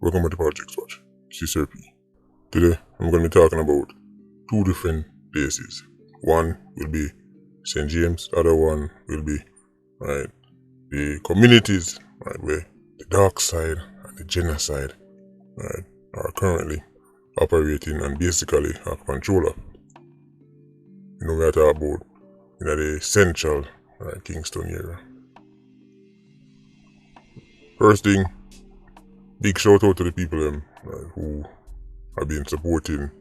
Welcome to the Politricks Watch. This is Sir P. Today, I'm going to be talking about two different places. One will be St. James, the other one will be the communities where the dark side and the genocide are currently operating and basically have control of. We are talking about the central Kingston area. First thing, big shout out to the people who have been supporting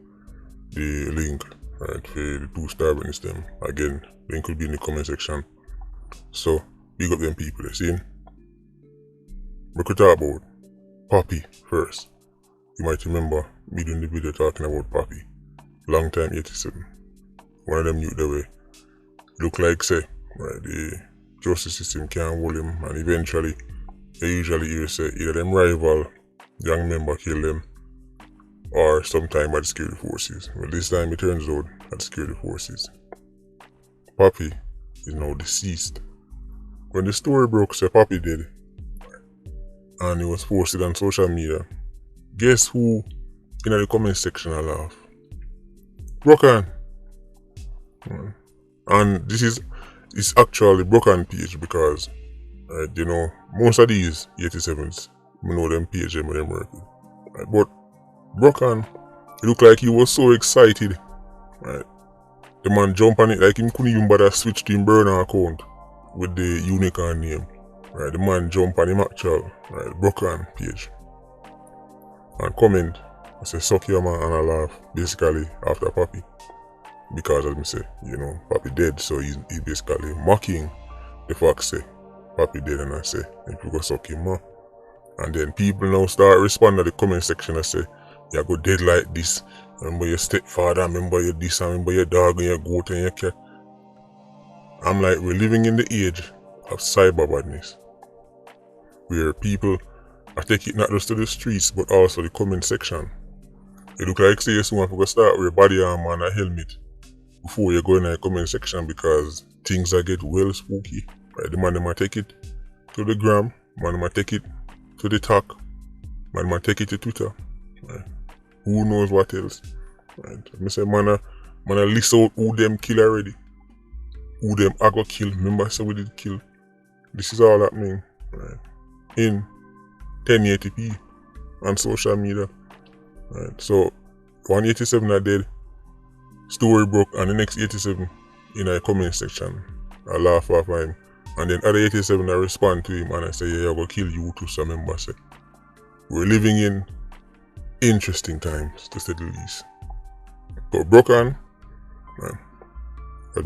the link for the two-star Badness them. Again, link will be in the comment section. So, big up them people, you see? We could talk about Poppy first. You might remember me doing the video talking about Poppy. Long time 87. One of them youth that way look like say, the justice system can't hold him, and eventually they usually hear say either them rival young member kill them or sometime by the security forces. Well, this time it turns out at the security forces. Poppy is now deceased. When the story broke, say Poppy dead and it was posted on social media, guess who in the comment section I laugh? Bruck. And this is actually Bruck page because most of these 87s, I know them page them with them working. But Bruck, it looked like he was so excited. The man jump on it like him couldn't even bother switch to him burner account with the unicorn name. The man jump on him actual Bruck page and comment. I say suck your man and I laugh basically after Poppy. Because as me say, Poppy dead, so he basically mocking the fact say Poppy dead, and I say if you go suck him man. And then people now start responding to the comment section and say, you go dead like this. Remember your stepfather, remember your this, remember your dog and your goat and your cat. I'm like, we're living in the age of cyber badness, where people are taking it not just to the streets but also the comment section. It look like say someone will start with a body armor and a helmet before you go in the comment section because things are get well spooky. The man might take it to the gram, man might take it to the talk, man might take it to Twitter. Who knows what else? I say man list out who them kill already. Who them I go kill. Remember I said we did kill. This is all happening in 1080p on social media. So 187 are dead. Story broke and the next 87 in a comment section. I laugh off him. And then other 87 I respond to him and I say, yeah, I will kill you too. So remember say, we're living in interesting times to say the least. But Bruck let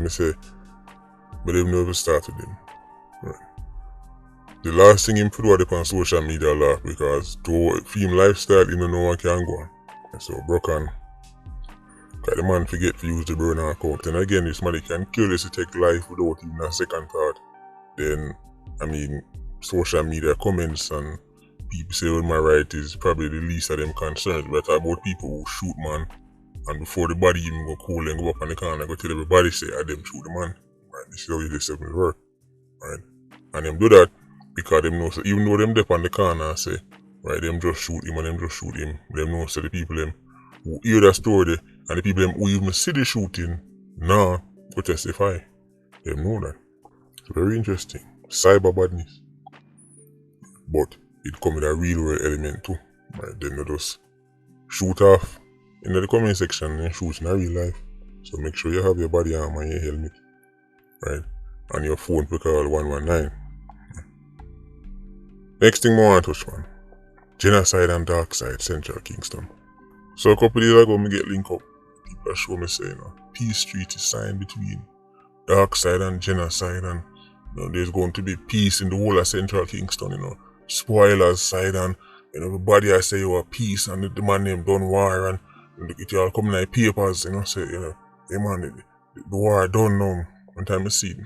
me say, but they've never started him. The last thing him put out upon social media laugh because to film lifestyle no one can go on. So Bruck the man forget to use the burner account. And again, this man can kill this to take life without even a second thought. Then, social media comments and people say, well, my right is probably the least of them concerns. But about people who shoot man, and before the body even go cool and go up on the corner, go tell everybody say, I them shoot the man. This is how it is work. And them do that because them know, so even though them dip on the corner and say, them just shoot him and them just shoot him, them know so the people them who hear that story and the people them who even see the shooting now go testify. Them know that. It's very interesting. Cyber badness. But it come with a real world element too. Then they just shoot off in the comment section and shoot in a real life. So make sure you have your body armor and your helmet. And your phone to call 119. Next thing I want to touch on. Genocide and dark side, Central Kingston. So a couple days ago, I get linked up. People show me say, peace treaty signed between dark side and genocide, and there's going to be peace in the whole of Central Kingston. Spoilers side, and everybody I say you are peace, and the man named done war, and it all come in like papers, say, hey man, the war done now. One time I see it,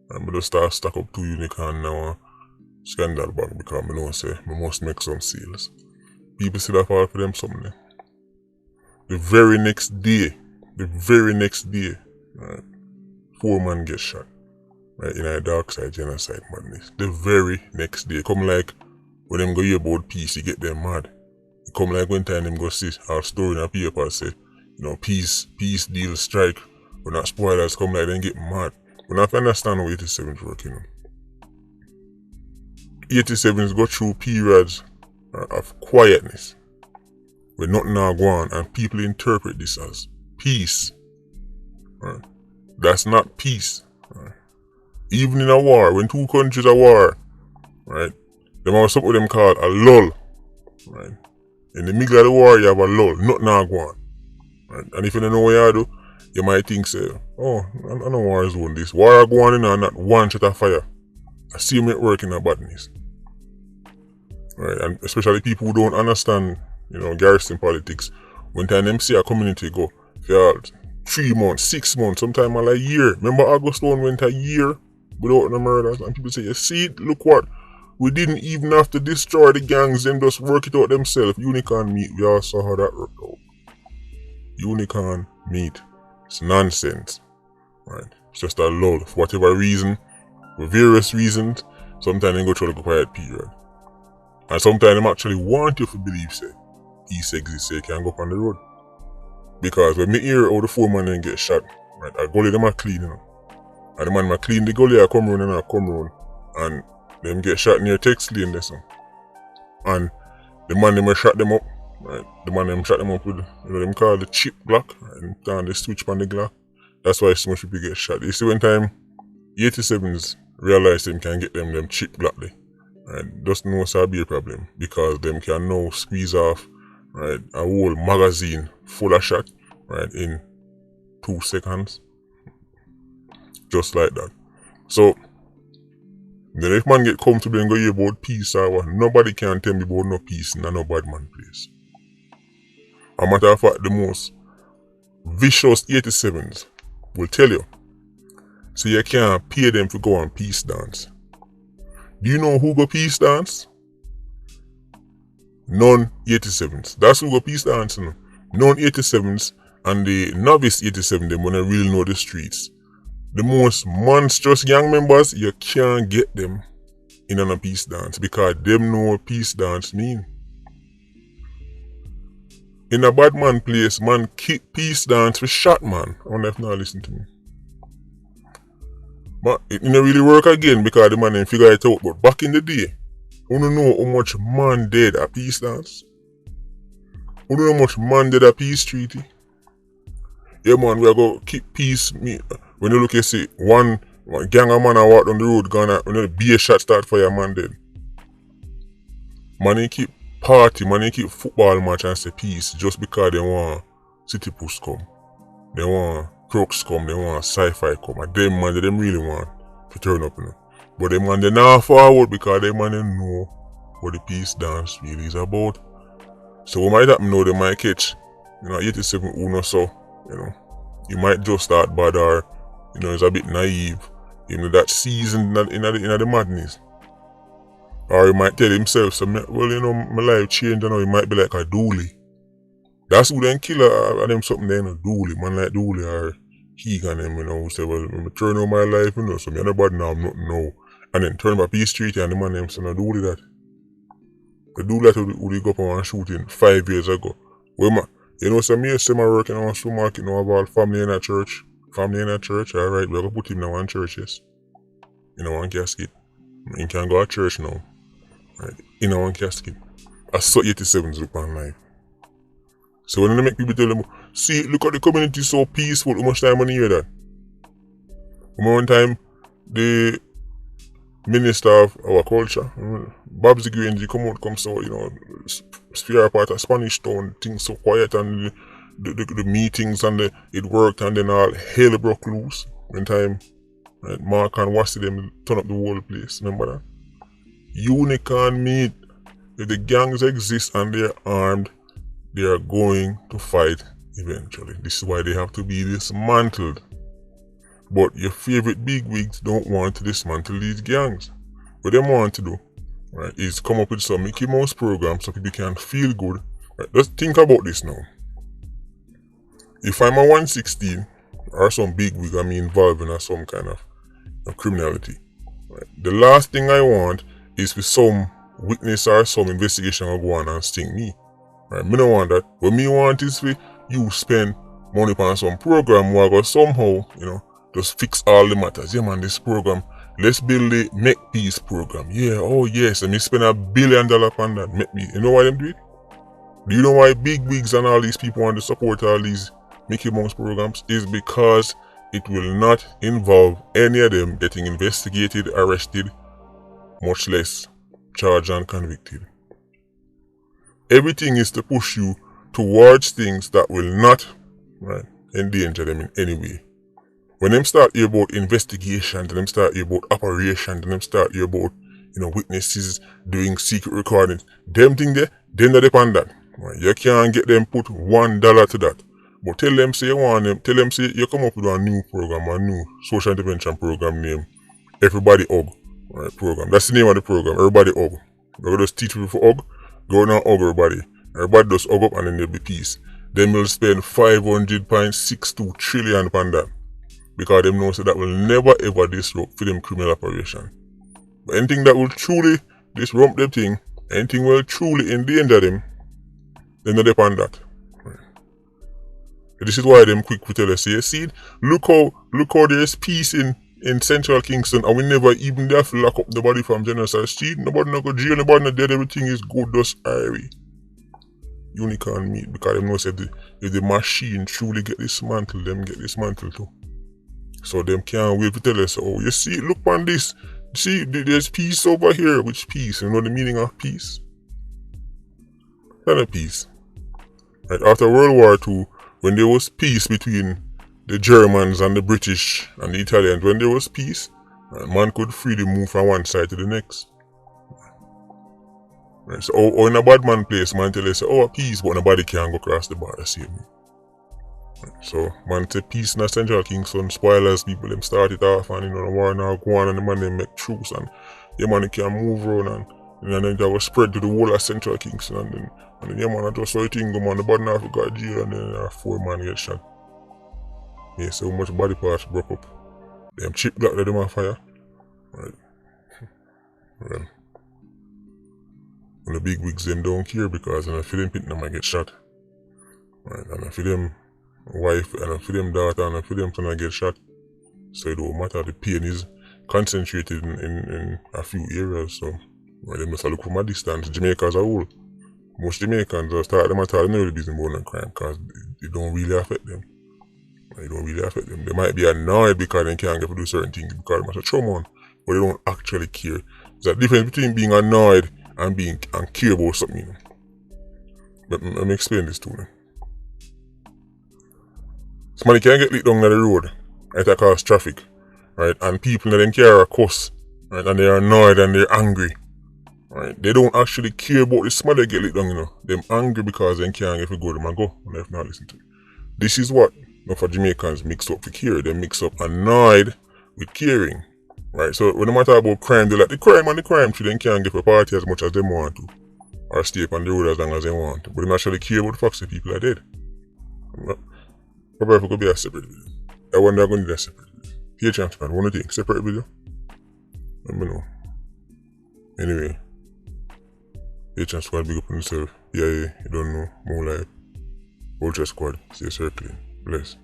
and I just start stack up 2 unicorn now, scandal back because I know say I must make some sales. People see that fall for them something. The very next day, 4 man get shot. In a dark side genocide madness. The very next day. Come like when them go hear about peace, you get them mad. It come like when time them go see our story in a paper say, peace deal strike. But not spoilers come like then get mad. We not understand how 87's working. 87's go through periods of quietness where nothing are going on and people interpret this as peace. Right? That's not peace. Right? Even in a war, when two countries are war, right? Them have something them call a lull. Right? In the middle of the war you have a lull, nothing are going on. Right? And if you don't know what you do, you might think say, oh, I know war is doing this. War are going on and not one shot of fire. I see them working at Badness. Right, and especially people who don't understand, garrison politics. When time them see a community go for 3 months, 6 months, sometimes a year. Remember August one went a year without no murders, and people say, you see it, look what, we didn't even have to destroy the gangs, them just work it out themselves. Unicorn meat, we all saw how that worked out. Unicorn meat, it's nonsense. Right, it's just a lull for whatever reason, for various reasons. Sometimes they go through a quiet period. And sometimes them actually want you to believe, say, peace exists, so you can go up on the road. Because when me hear how the 4 man then get shot, right, a gully them are clean, And the man ma clean the gully, I come round and I come round. And them get shot near text lane there, so. And the man them shot them up, right? The man them shot them up with, them call the chip Glock, right? And turn the switch on the Glock. That's why so much people get shot. You see when time 87s realize them can get them chip Glock there. Right, just know it's a be a problem because them can now squeeze off, right, a whole magazine full of shot, right, in 2 seconds, just like that. So then if man get comfortable and go hear about peace or what, nobody can tell me about no peace in no bad man place. A matter of fact, the most vicious 87s will tell you, so you can't pay them to go on peace dance. Do you know who go peace dance? Non-87s. That's who go peace dance. Non-87s and the novice 87 them when they really know the streets. The most monstrous gang members, you can't get them in a peace dance because them know what peace dance mean. In a bad man place, man keep peace dance with shot man. I wonder if now listen to me. But it didn't really work again because the man didn't figure it out. But back in the day, you don't know how much man dead at peace dance. You don't know how much man dead at peace treaty. Yeah man, we are going to keep peace. When you look at see one gang of man I walk down the road gonna when the beer shot start for your man dead. Man they keep party, man they keep football match and say peace just because they want City Puss come. They want Crooks come, they want sci-fi come, and them man they really want to turn up, But them man they not forward because them man they know what the peace dance really is about. So what might happen now, they might catch, 87 Uno so, you might just start bad or, it's a bit naive, that season in the madness. Or he might tell himself, so my life changed, he might be like a dooley. That's who them killer them something there, dooley, man like dooley or Keegan them, who say, well, I'm turn on my life, so me nobody now, I'm nothing now. And then turn back Peace Street and the man them say, no, dooley that. The dooley that who they go up and shooting 5 years ago. Well, so me say my work in a supermarket, have all family in a church. Family in a church, alright, we're gonna put him in one church, yes. In one casket. He can go to church now. Right, in one casket. I saw 87s look on life. So when they make people tell them, see, look at the community so peaceful, how much time when you hear that? One time, the minister of our culture, Babs the Grange, come so, sphere part of Spanish Town, things so quiet and the meetings and it worked and then all hell broke loose. When time, right, Mark and Wasti them turn up the whole place, remember that? Unicorn meat, if the gangs exist and they're armed, they are going to fight eventually. This is why they have to be dismantled. But your favorite bigwigs don't want to dismantle these gangs. What they want to do, right, is come up with some Mickey Mouse program so people can feel good. Right, just think about this now. If I'm a 116 or some bigwig I'm involved in some kind of criminality, right, the last thing I want is for some witness or some investigation will go on and sting me. Right? Me don't want that. What me want is for you spend money on some program where I go somehow, just fix all the matters. Yeah man, this program, let's build the Make Peace program. Yeah, oh yes, and me spend $1 billion on that. Make me, you know why them do it? Do you know why big wigs and all these people want to support all these Mickey Mouse programs? Is because it will not involve any of them getting investigated, arrested, much less charged and convicted. Everything is to push you towards things that will not endanger them in any way. When them start hear about investigations, and them start hear about operations, and them start hear about witnesses doing secret recordings, them thing there, them that depend on that. Right? You can't get them put $1 to that. But tell them say you want them, tell them say you come up with a new program, a new social intervention program named Everybody Hug program. That's the name of the program, Everybody Hug. You just teach people for hug, go and hug everybody. Everybody just hug up and then there'll be peace. Them will spend 500.62 trillion upon that. Because them know that will never ever disrupt for them criminal operation. But anything that will truly disrupt them thing, anything will truly endanger them, then they depend on that. This is why them quick to tell us, see, look how there's peace in Central Kingston and we never even have to lock up the body from Genocide Street. Nobody no go jail, nobody no dead, everything is good, just airy. Unicorn meat, because them know if the machine truly get dismantled, them get dismantled too. So them can't wait to tell us, oh, you see, look on this. See, there's peace over here. Which peace? You know the meaning of peace? Kind of peace. Right, after World War II, when there was peace between the Germans and the British and the Italians, when there was peace, man could freely move from one side to the next. Right, so in a bad man place, man tell us, oh, peace, but nobody can go across the border, save me. So, man, say peace in the Central Kingston, spoilers, people, them start it off and, the war now go on and the man, them make truce and, yeah, man, they can move around and then that was spread to the whole of Central Kingston and then yeah, man, I just saw a thing go, man, the bad half got jail and then 4 man get shot. Yeah, so much body parts broke up. Them chip block that them on fire. Right. Well, when the big wigs them don't care because and I feel them pitting them might get shot. Right, and I feel them wife and I feel them daughter and I feel them son I get shot. So it don't matter, the pain is concentrated in a few areas. So they must look from a distance. Jamaica as a whole. Most Jamaicans are start them at all, they never business about no crime because it don't really affect them. It don't really affect them. They might be annoyed because they can't get to do certain things because they must have trauma on, but they don't actually care. There's a difference between being annoyed and care about something. Let me explain this to you. Somebody can get lit down on the road, right, that cause traffic, right, and people in them car are cuss, right, and they're annoyed and they're angry, right. They don't actually care about the smell they get lit down, Them angry because they can't get to go, them and go, and they have not listen to it. This is what enough of Jamaicans mix up for care. They mix up annoyed with caring, right. So when they talk about crime, they like the crime and the crime, so they can't get for party as much as they want to, or stay up on the road as long as they want to, but they actually care about the facts that people are dead. Probably if it could be a separate video. I wonder I'm going to do a separate video. Here, champs, man. What do you think? Separate video? Let me know. Anyway. Here, champs, squad, big up on yourself. Yeah, you don't know. More life. Ultra squad. Stay circling. Bless.